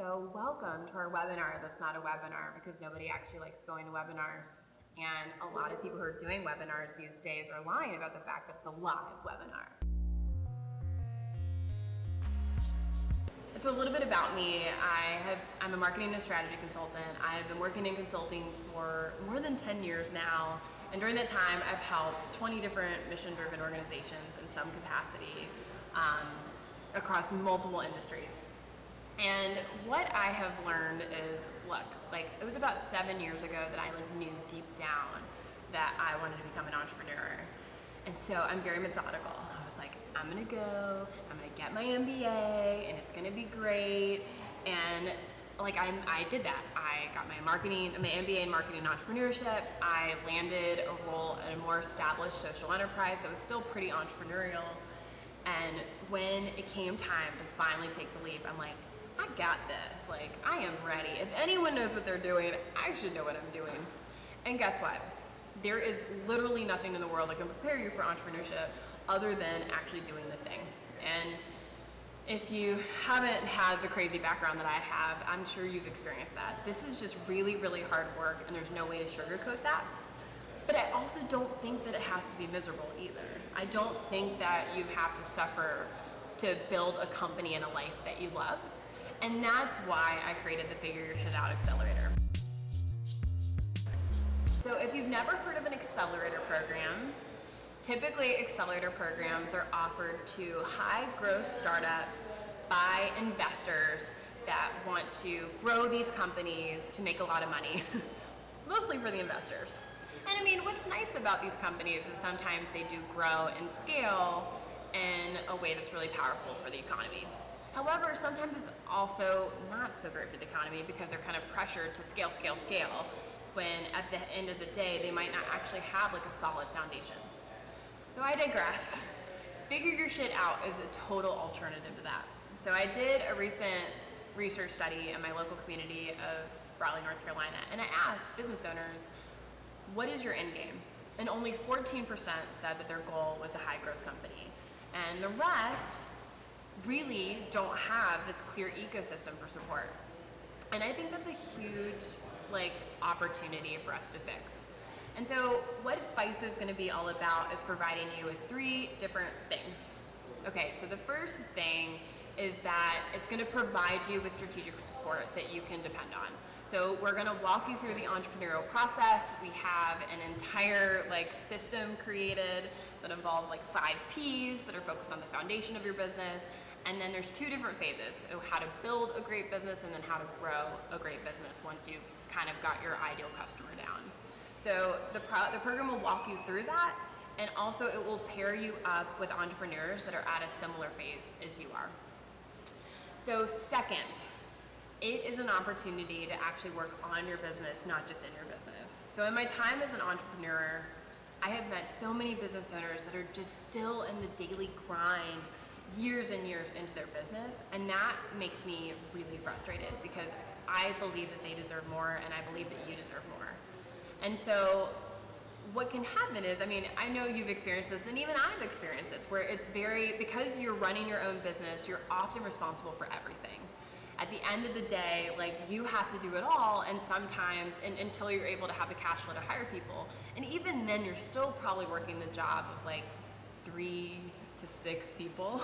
So welcome to our webinar that's not a webinar, because nobody actually likes going to webinars. And a lot of people who are doing webinars these days are lying about the fact that it's a live webinar. So a little bit about me. I'm a marketing and strategy consultant. I've been working in consulting for more than 10 years now. And during that time, I've helped 20 different mission-driven organizations in some capacity across multiple industries. And what I have learned is, look, it was about 7 years ago that I knew deep down that I wanted to become an entrepreneur. And so I'm very methodical. I was like, I'm gonna get my MBA and it's gonna be great. And I did that. I got my MBA in marketing and entrepreneurship. I landed a role at a more established social enterprise that was still pretty entrepreneurial. And when it came time to finally take the leap, I'm like, I got this. I am ready. If anyone knows what they're doing, I should know what I'm doing. And guess what? There is literally nothing in the world that can prepare you for entrepreneurship other than actually doing the thing. And if you haven't had the crazy background that I have, I'm sure you've experienced that. This is just really, really hard work, and there's no way to sugarcoat that. But I also don't think that it has to be miserable either. I don't think that you have to suffer to build a company and a life that you love. And that's why I created the Figure Your Shit Out Accelerator. So if you've never heard of an accelerator program, typically accelerator programs are offered to high growth startups by investors that want to grow these companies to make a lot of money, mostly for the investors. And I mean, what's nice about these companies is sometimes they do grow and scale in a way that's really powerful for the economy. However, sometimes it's also not so great for the economy because they're kind of pressured to scale, when at the end of the day, they might not actually have a solid foundation. So I digress. Figure Your Shit Out is a total alternative to that. So I did a recent research study in my local community of Raleigh, North Carolina, and I asked business owners, what is your end game? And only 14% said that their goal was a high growth company. And the rest really don't have this clear ecosystem for support. And I think that's a huge opportunity for us to fix. And so what FYSO is going to be all about is providing you with 3 different things. Okay, so the first thing is that it's going to provide you with strategic support that you can depend on. So we're going to walk you through the entrepreneurial process. We have an entire system created that involves 5 Ps that are focused on the foundation of your business. And then there's 2 different phases. So how to build a great business and then how to grow a great business once you've kind of got your ideal customer down. So the program will walk you through that, and also it will pair you up with entrepreneurs that are at a similar phase as you are. So second, it is an opportunity to actually work on your business, not just in your business. So in my time as an entrepreneur, I have met so many business owners that are just still in the daily grind, years and years into their business, and that makes me really frustrated because I believe that they deserve more, and I believe that you deserve more. And so what can happen is, I know you've experienced this, and even I've experienced this, where it's because you're running your own business, you're often responsible for everything. At the end of the day, you have to do it all, and sometimes, until you're able to have the cash flow to hire people, and even then you're still probably working the job of 3 to 6 people,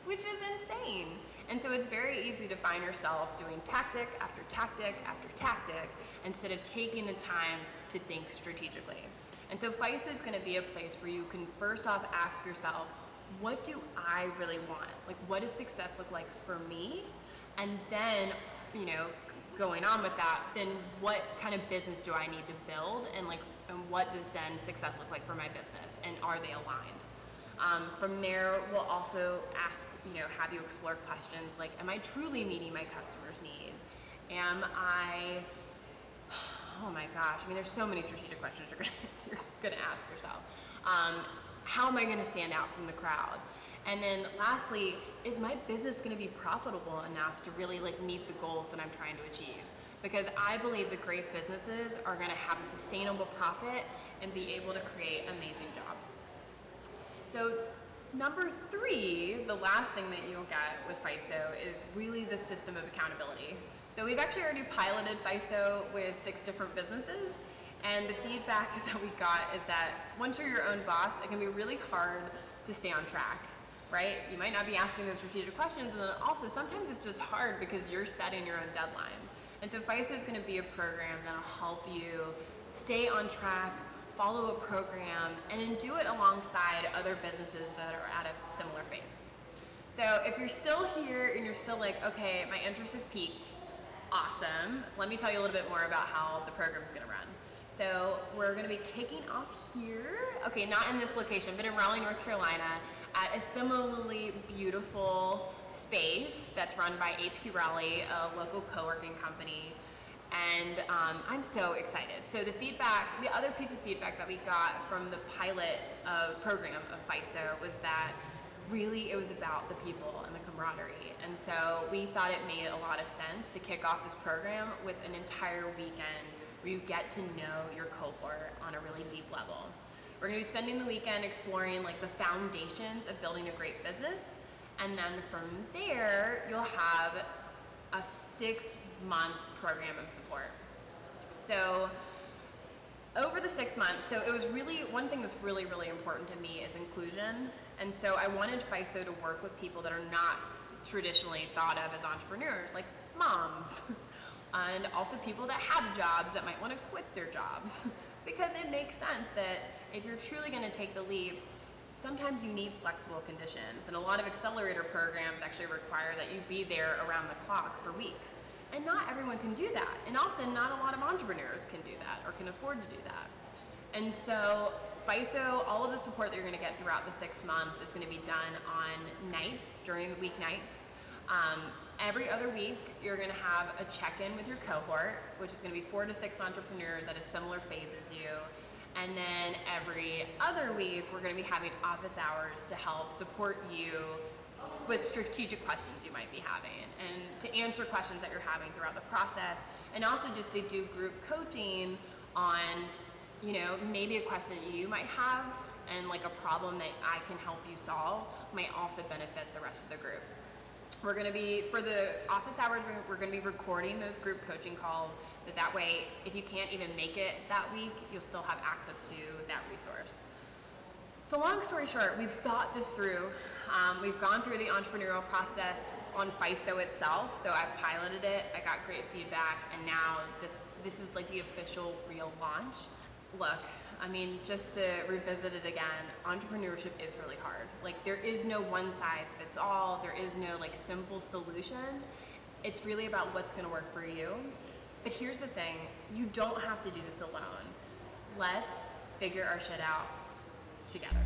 which is insane. And so it's very easy to find yourself doing tactic after tactic after tactic instead of taking the time to think strategically. And so FYSO is going to be a place where you can first off ask yourself, what do I really want? What does success look like for me? And then, going on with that, then what kind of business do I need to build? And what does then success look like for my business? And are they aligned? From there, we'll also ask, have you explore questions like, am I truly meeting my customers' needs? Oh my gosh, there's so many strategic questions you're gonna ask yourself. How am I gonna stand out from the crowd? And then lastly, is my business gonna be profitable enough to really meet the goals that I'm trying to achieve? Because I believe that great businesses are gonna have a sustainable profit and be able to create amazing jobs. So Number 3, the last thing that you'll get with FYSO is really the system of accountability. So we've actually already piloted FYSO with 6 different businesses, and the feedback that we got is that once you're your own boss, it can be really hard to stay on track, right? You might not be asking those strategic questions, and then also sometimes it's just hard because you're setting your own deadlines. And so FYSO is going to be a program that'll help you stay on track, follow a program, and then do it alongside other businesses that are at a similar phase. So if you're still here and you're still like, okay, my interest is piqued, awesome. Let me tell you a little bit more about how the program's gonna run. So we're gonna be kicking off here, okay, not in this location, but in Raleigh, North Carolina, at a similarly beautiful space that's run by HQ Raleigh, a local co-working company. And I'm so excited. So the other piece of feedback that we got from the pilot program of FYSO was that really it was about the people and the camaraderie. And so we thought it made a lot of sense to kick off this program with an entire weekend where you get to know your cohort on a really deep level. We're gonna be spending the weekend exploring like the foundations of building a great business. And then from there, you'll have a 6-month program of support. So over the 6 months, so it was really, one thing that's really, really important to me is inclusion. And so I wanted FYSO to work with people that are not traditionally thought of as entrepreneurs, like moms, and also people that have jobs that might want to quit their jobs. Because it makes sense that if you're truly going to take the leap, sometimes you need flexible conditions, and a lot of accelerator programs actually require that you be there around the clock for weeks. And not everyone can do that, and often not a lot of entrepreneurs can do that or can afford to do that. And so FYSO, all of the support that you're going to get throughout the 6 months is going to be done on nights, during the weeknights. Every other week, you're going to have a check-in with your cohort, which is going to be 4 to 6 entrepreneurs at a similar phase as you. And then every other week, we're going to be having office hours to help support you with strategic questions you might be having, and to answer questions that you're having throughout the process, and also just to do group coaching on, you know, maybe a question that you might have and like a problem that I can help you solve might also benefit the rest of the group. We're going to be, for the office hours, we're going to be recording those group coaching calls, so that way, if you can't even make it that week, you'll still have access to that resource. So long story short, we've thought this through. We've gone through the entrepreneurial process on FYSO itself, so I've piloted it, I got great feedback, and now this is like the official real launch. Look, I mean, just to revisit it again, entrepreneurship is really hard. Like, there is no one size fits all, there is no like simple solution. It's really about what's gonna work for you. But here's the thing, you don't have to do this alone. Let's figure our shit out together.